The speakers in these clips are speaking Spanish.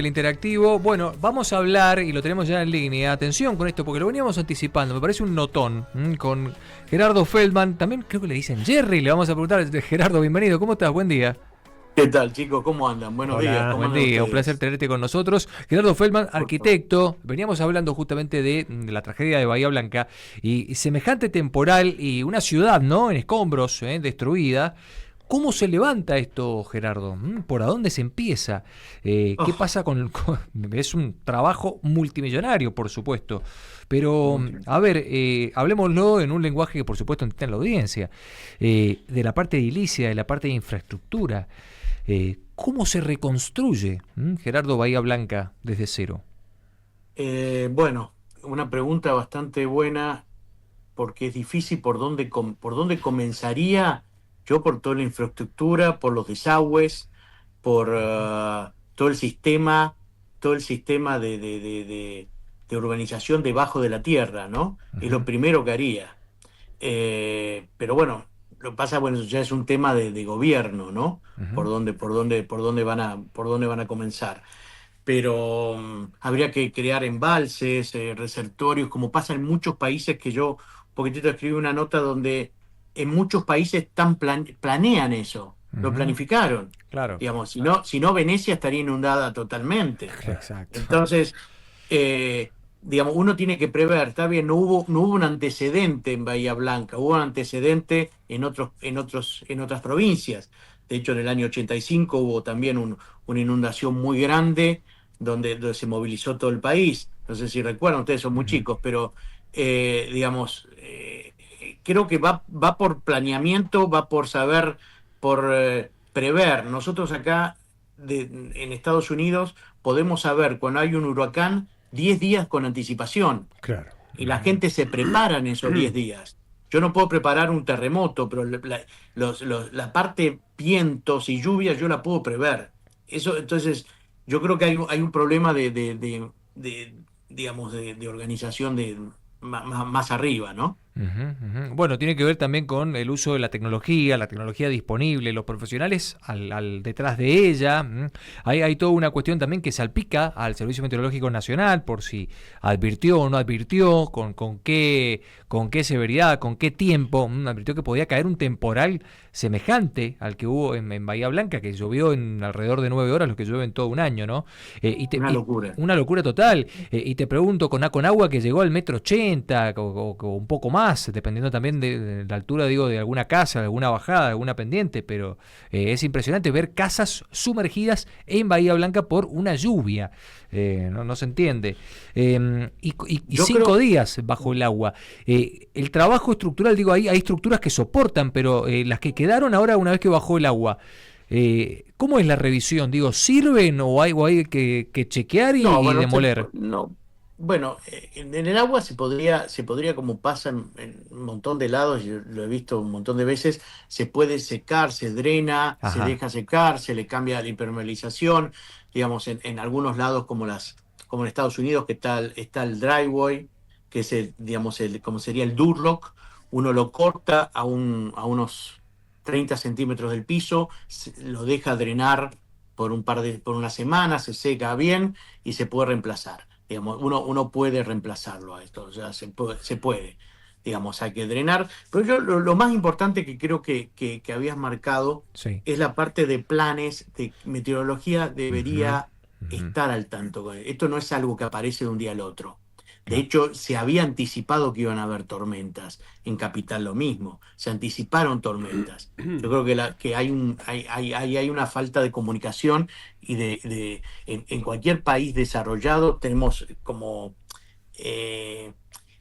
El interactivo. Bueno, vamos a hablar, y lo tenemos ya en línea, atención con esto, porque lo veníamos anticipando, me parece un notón, con Gerardo Feldman, también creo que le dicen Jerry, le vamos a preguntar, Gerardo, bienvenido, ¿cómo estás? Buen día. ¿Qué tal, chicos? ¿Cómo andan? Buenos días, Hola, ¿cómo buen andan día, un placer ustedes? tenerte con nosotros. Gerardo Feldman, Por favor. arquitecto, veníamos hablando justamente de la tragedia de Bahía Blanca, y semejante temporal y una ciudad, ¿no?, en escombros, destruida. ¿Cómo se levanta esto, Gerardo? ¿Por a dónde se empieza? ¿Qué Oh, pasa Es un trabajo multimillonario, por supuesto. Pero, a ver, hablemoslo en un lenguaje que, por supuesto, entienda la audiencia. De la parte edilicia, de la parte de infraestructura. ¿Cómo se reconstruye, Gerardo, Bahía Blanca desde cero? bueno, una pregunta bastante buena porque es difícil por dónde comenzaría. Yo por toda la infraestructura, por los desagües, por todo el sistema de urbanización debajo de la tierra, ¿no? Es lo Ujú, primero que haría. Pero bueno, lo que pasa, bueno, eso ya es un tema de gobierno, ¿no? ujú. Por dónde van a comenzar. Pero habría que crear embalses, resertorios, como pasa en muchos países que yo un poquitito escribí una nota donde en muchos países planean eso, lo Ujú. planificaron. Claro. Digamos, si no Venecia estaría inundada totalmente. Exacto. Entonces, digamos, uno tiene que prever, está bien, no hubo un antecedente en Bahía Blanca, hubo un antecedente en otras provincias. De hecho, en el año 85 hubo también una inundación muy grande donde se movilizó todo el país. No sé si recuerdan, ustedes son muy Ujú. chicos, pero digamos, creo que va por planeamiento, va por saber, por prever. Nosotros acá en Estados Unidos podemos saber cuando hay un huracán 10 días con anticipación Claro. y la gente se prepara en esos 10 días. Yo no puedo preparar un terremoto, pero la parte vientos y lluvias yo la puedo prever. Eso, entonces, yo creo que hay un problema digamos, de organización más arriba, ¿no? Ujú, ujú. Bueno, tiene que ver también con el uso de la tecnología disponible, los profesionales detrás de ella. Hay toda una cuestión también que salpica al Servicio Meteorológico Nacional por si advirtió o no advirtió, con qué severidad, con qué tiempo. Advirtió que podía caer un temporal semejante al que hubo en Bahía Blanca, que llovió en alrededor de 9 horas, lo que llueve en todo un año, ¿no? Una Y locura. una locura total. Y te pregunto, con agua que llegó al 1,80 m o un poco más, dependiendo también de la altura, digo, de alguna casa, de alguna bajada, de alguna pendiente, pero es impresionante ver casas sumergidas en Bahía Blanca por una lluvia. No se entiende. Y Yo 5 días bajo el agua. El trabajo estructural, digo, hay estructuras que soportan, pero las que quedaron ahora una vez que bajó el agua, ¿cómo es la revisión? Digo, ¿sirven o hay que chequear No, y bueno, demoler? no. Bueno, en el agua se podría, como pasa en un montón de lados, yo lo he visto un montón de veces, se puede secar, se drena, se Ajá. deja secar, se le cambia la impermeabilización, digamos, en algunos lados como en Estados Unidos, que está el driveway, que es digamos, como sería el Durlock, uno lo corta a unos 30 centímetros del piso, lo deja drenar por una semana, se seca bien y se puede reemplazar. Digamos, uno puede reemplazarlo a esto, o sea, se puede, digamos, hay que drenar. Pero yo lo más importante que creo que habías marcado Sí. es la parte de planes, de meteorología Ujú, debería ujú. estar al tanto con él. Esto no es algo que aparece de un día al otro. De No. hecho, se había anticipado que iban a haber tormentas. En Capital lo mismo, se anticiparon tormentas. Yo creo que hay una falta de comunicación y en cualquier país desarrollado tenemos eh,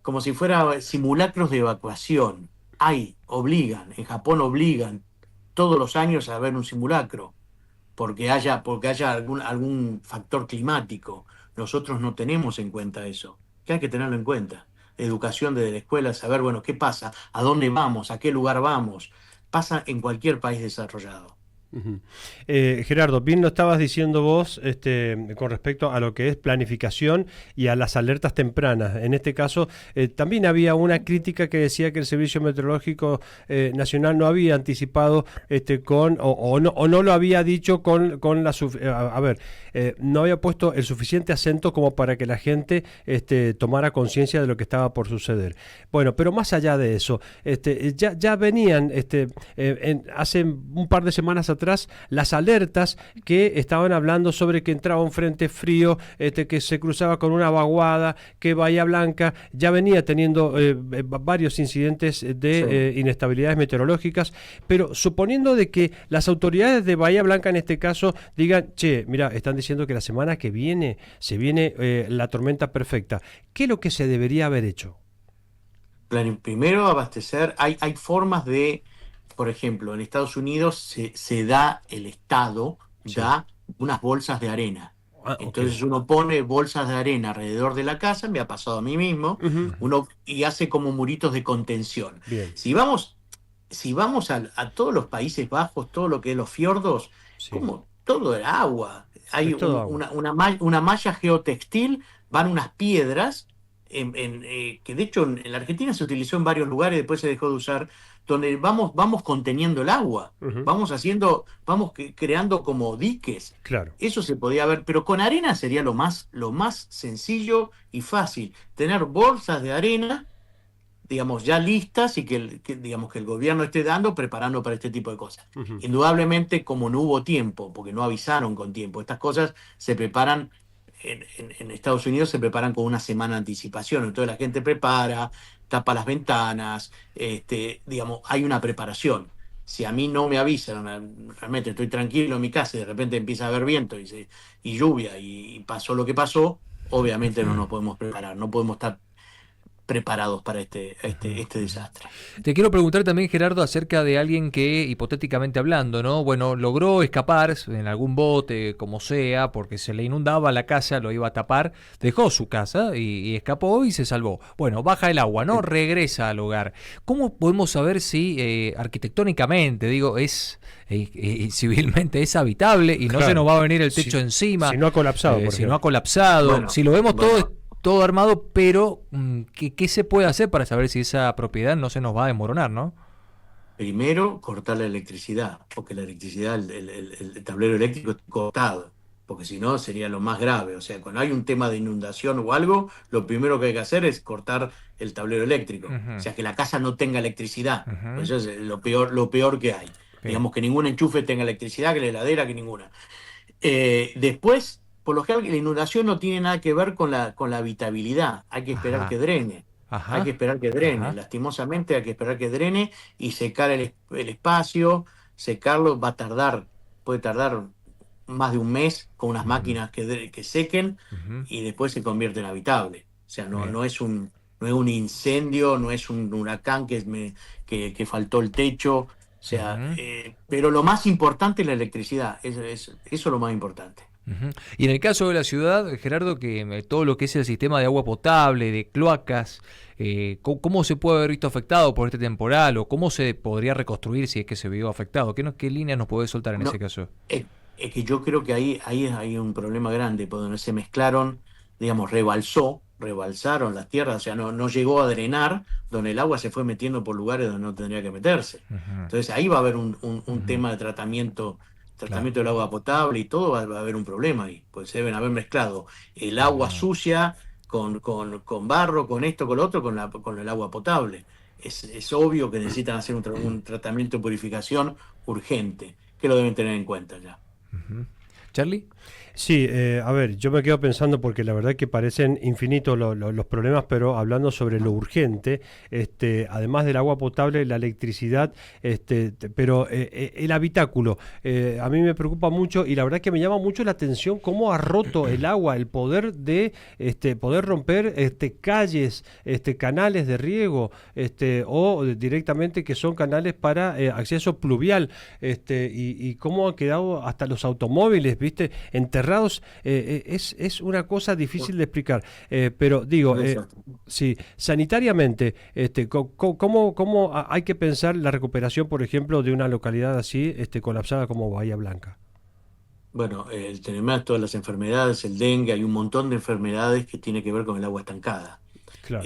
como si fuera simulacros de evacuación. En Japón obligan todos los años a haber un simulacro porque haya algún factor climático. Nosotros no tenemos en cuenta eso, que hay que tenerlo en cuenta. Educación desde la escuela, saber, bueno, qué pasa, a dónde vamos, a qué lugar vamos. Pasa en cualquier país desarrollado. Ujú. Gerardo, bien lo estabas diciendo vos con respecto a lo que es planificación y a las alertas tempranas. En este caso, también había una crítica que decía que el Servicio Meteorológico Nacional no había anticipado o no lo había dicho con la... A ver, no había puesto el suficiente acento como para que la gente tomara conciencia de lo que estaba por suceder. Bueno, pero más allá de eso, ya venían hace un par de semanas atrás las alertas que estaban hablando sobre que entraba un frente frío, que se cruzaba con una vaguada, que Bahía Blanca ya venía teniendo varios incidentes de inestabilidades meteorológicas, pero suponiendo de que las autoridades de Bahía Blanca en este caso digan, che, mira, están diciendo que la semana que viene se viene la tormenta perfecta, ¿qué es lo que se debería haber hecho? Primero, abastecer. Hay formas de, por ejemplo, en Estados Unidos se da, el Estado Sí. da unas bolsas de arena. Ah, ok. Entonces uno pone bolsas de arena alrededor de la casa, me ha pasado a mí mismo, Ujú. y hace como muritos de contención. Bien, Si vamos a todos los Países Bajos, todo lo que es los fiordos, sí. como todo el agua. Hay Es todo agua. una malla geotextil, van unas piedras, que de hecho en la Argentina se utilizó en varios lugares, después se dejó de usar, donde vamos conteniendo el agua, Ujú. vamos creando como diques. Claro. Eso se podía ver, pero con arena sería lo más sencillo y fácil. Tener bolsas de arena, digamos, ya listas, y digamos, que el gobierno esté preparando para este tipo de cosas. Ujú. Indudablemente, como no hubo tiempo, porque no avisaron con tiempo, estas cosas se preparan, en Estados Unidos se preparan con una semana de anticipación, entonces la gente prepara, tapa las ventanas, digamos, hay una preparación. Si a mí no me avisan, realmente estoy tranquilo en mi casa y de repente empieza a haber viento y lluvia y pasó lo que pasó, obviamente no nos podemos preparar, no podemos estar preparados para este desastre. Te quiero preguntar también, Gerardo, acerca de alguien que, hipotéticamente hablando, ¿no? Bueno, logró escapar en algún bote, como sea, porque se le inundaba la casa, lo iba a tapar, dejó su casa y escapó y se salvó. Bueno, baja el agua, ¿no? Regresa al hogar. ¿Cómo podemos saber si arquitectónicamente, digo, civilmente es habitable y no se nos Claro. va a venir el Si, techo encima? si no ha colapsado, por Si no ha ejemplo. colapsado, Bueno, si lo vemos bueno, todo armado, pero ¿qué se puede hacer para saber si esa propiedad no se nos va a desmoronar, ¿no? primero cortar la electricidad, porque la electricidad, el tablero eléctrico está cortado, porque si no sería lo más grave. O sea, cuando hay un tema de inundación o algo, lo primero que hay que hacer es cortar el tablero eléctrico. O Ujú, sea, que la casa no tenga electricidad. ujú. Eso es lo peor que hay. Bien. Digamos, que ningún enchufe tenga electricidad, que la heladera, que ninguna. Después, por lo general, la inundación no tiene nada que ver con la habitabilidad. Hay que esperar que Ajá, drene. Hay que ajá, esperar que drene. ajá. Lastimosamente, hay que esperar que drene y secar el espacio. Secarlo puede tardar más de un mes con unas Ujú, máquinas que sequen, ujú. y después se convierte en habitable. O sea, no, Bien. no es un incendio, no es un huracán que faltó el techo. O sea, Ujú, pero lo más importante es la electricidad. Eso es lo más importante. ujú. Y en el caso de la ciudad, Gerardo, que todo lo que es el sistema de agua potable, de cloacas, ¿cómo se puede haber visto afectado por este temporal o cómo se podría reconstruir si es que se vio afectado? ¿Qué líneas nos puede soltar en ese No, caso? es que yo creo que ahí hay un problema grande, porque donde se mezclaron, digamos, rebalsaron las tierras, o sea, no llegó a drenar, donde el agua se fue metiendo por lugares donde no tendría que meterse. Ujú, Entonces ahí va a haber un ujú. tema de tratamiento, Claro. tratamiento del agua potable y todo, va a haber un problema ahí, pues se deben haber mezclado el agua Ujú, sucia con barro, con esto, con lo otro, con el agua potable. Es obvio que necesitan hacer un tratamiento de purificación urgente, que lo deben tener en cuenta ya. ujú. ¿Charlie? Sí, a ver, yo me quedo pensando porque la verdad que parecen infinitos los problemas, pero hablando sobre lo urgente, además del agua potable, la electricidad, pero el habitáculo, a mí me preocupa mucho y la verdad que me llama mucho la atención cómo ha roto el agua, el poder de poder romper calles, canales de riego, directamente que son canales para acceso pluvial, y cómo han quedado hasta los automóviles, ¿viste? Enterrados, es una cosa difícil de explicar, pero digo, Exacto. sí, sanitariamente, ¿cómo hay que pensar la recuperación, por ejemplo, de una localidad así, colapsada como Bahía Blanca? Bueno, tenemos todas las enfermedades, el dengue, hay un montón de enfermedades que tiene que ver con el agua estancada. Claro.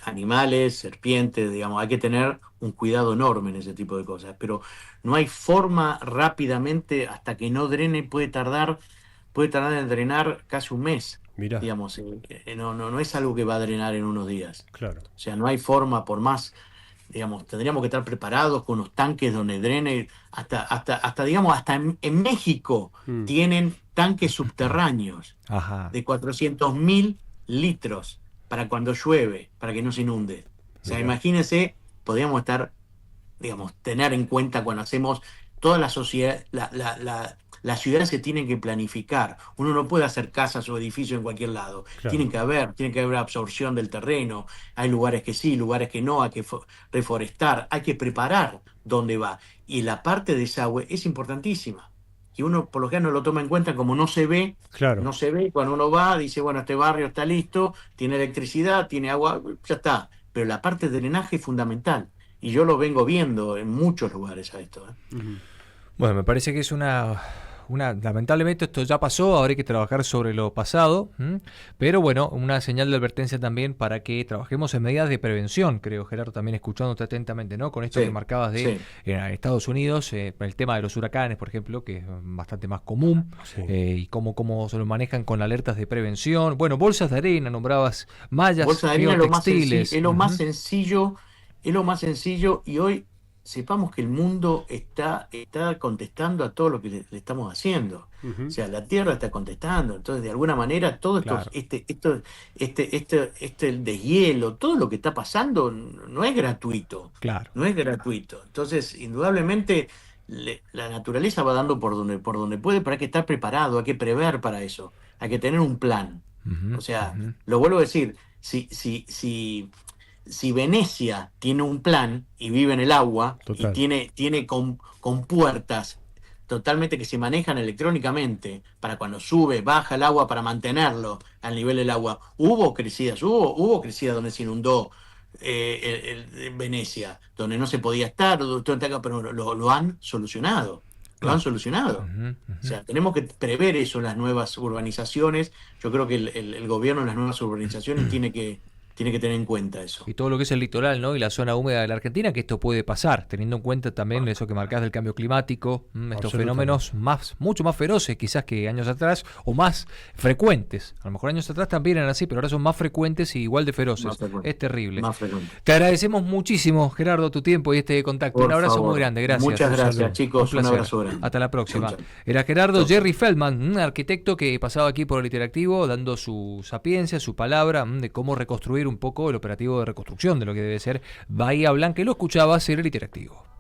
Animales, serpientes, digamos, hay que tener un cuidado enorme en ese tipo de cosas, pero no hay forma rápidamente, hasta que no drene, puede tardar puede tardar en drenar casi un mes. Mirá, Digamos, no es algo que va a drenar en unos días. claro. O sea, no hay forma, por más, digamos, tendríamos que estar preparados con los tanques donde drene, digamos, hasta en México Mm, tienen tanques subterráneos Ajá. de 400.000 litros para cuando llueve, para que no se inunde. O sea, mirá, imagínense, podríamos estar, digamos, tener en cuenta cuando hacemos toda la sociedad, las ciudades se tienen que planificar. Uno no puede hacer casas o edificios en cualquier lado. claro. Tiene que haber absorción del terreno. Hay lugares que sí, lugares que no, hay que reforestar, hay que preparar dónde va. Y la parte de desagüe es importantísima. Que uno por lo general no lo toma en cuenta como Claro. no se ve, cuando uno va, dice, bueno, este barrio está listo, tiene electricidad, tiene agua, ya está. Pero la parte de drenaje es fundamental. Y yo lo vengo viendo en muchos lugares a esto. Ujú. Bueno, me parece que es lamentablemente esto ya pasó, ahora hay que trabajar sobre lo pasado, ¿m? Pero bueno, una señal de advertencia también para que trabajemos en medidas de prevención, creo, Gerardo, también escuchándote atentamente, ¿no? Con esto que Sí, marcabas de sí. Estados Unidos, el tema de los huracanes, por ejemplo, que es bastante más común, Sí. y cómo se lo manejan con alertas de prevención. Bueno, bolsas de arena, nombrabas mallas Bolsa de harina geotextiles. es lo más Ujú. sencillo, es lo más sencillo, y hoy sepamos que el mundo está contestando a todo lo que le estamos haciendo. O Ujú. sea, la Tierra está contestando. Entonces, de alguna manera, todo esto, Claro, el deshielo, todo lo que está pasando no es gratuito. claro. No es gratuito. Entonces, indudablemente, la naturaleza va dando por donde puede, pero hay que estar preparado, hay que prever para eso, hay que tener un plan. Ujú, O sea, ujú. lo vuelvo a decir, si Venecia tiene un plan y vive en el agua y Total. tiene con puertas totalmente que se manejan electrónicamente para cuando sube, baja el agua para mantenerlo al nivel del agua, hubo crecidas donde se inundó Venecia, donde no se podía estar, pero lo han solucionado. Lo han Claro. solucionado. Ujú, O ujú. sea, tenemos que prever eso en las nuevas urbanizaciones. Yo creo que el gobierno en las nuevas urbanizaciones tiene que tener en cuenta eso. Y todo lo que es el litoral, ¿no? Y la zona húmeda de la Argentina, que esto puede pasar, teniendo en cuenta también eso que marcás del cambio climático, estos Absolutamente. fenómenos mucho más feroces quizás que años atrás, o más frecuentes. A lo mejor años atrás también eran así, pero ahora son más frecuentes y igual de Más feroces. frecuente. Es terrible. Más frecuente. Te agradecemos muchísimo, Gerardo, tu tiempo y este contacto. Un Por abrazo muy favor. grande, gracias. Muchas Un gracias, saludo. Un chicos. Un placer. abrazo grande. Hasta la Chau, próxima. chau. Era Gerardo Chau, chau. Jerry Feldman, un arquitecto que pasaba aquí por el Interactivo dando su sapiencia, su palabra de cómo reconstruir un poco el operativo de reconstrucción de lo que debe ser Bahía Blanca. Y lo escuchaba hacer el Interactivo.